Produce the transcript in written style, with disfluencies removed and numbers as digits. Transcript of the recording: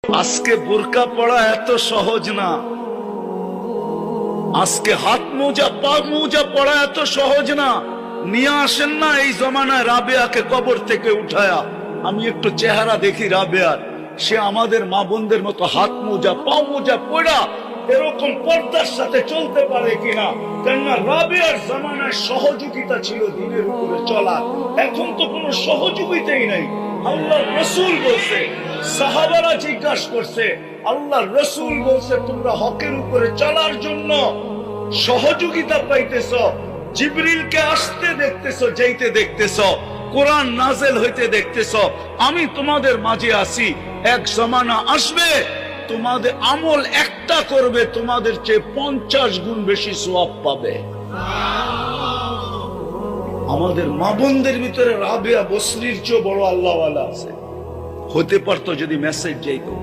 আজকে বোরকা পড়া এত সহজ না, আজকে হাত মোজা পা মোজা পড়া এত সহজ না। নিয়ে আসেন না এই জমানায় রাবেয়াকে কবর থেকে উঠায়া, আমি একটু চেহারা দেখি রাবেয়ার, সে আমাদের মা বোনদের মতো হাত মোজা পা মোজা পড়া এরকম পর্দার সাথে চলতে পারে কিনা। কেননা রাবেয়ার জমানায় সহযোগিতা ছিল দিনের উপরে চলা, এখন তো কোনো সহযোগিতাই নাই। আল্লাহর রাসূল বলছে, সাহাবারা জিজ্ঞাসা করছে, আল্লাহর রাসূল বলছে তোমরা হকের উপরে চলার জন্য সহযোগিতা পাইতেছ, জিবরিলকে আসতে দেখতেছ, যাইতে দেখতেছ, কোরআন নাযিল হইতে দেখতেছ, আমি তোমাদের মাঝে আছি। এক জমানা আসবে তোমাদের আমল একটা করবে, তোমাদের চেয়ে 50 গুণ বেশি সওয়াব পাবে। আমাদের মা বোনদের ভিতরে রাবেয়া বসরির চেয়ে বড় আল্লাহওয়ালা আছে, হতে পারতো যদি মেসেজ যাইতো।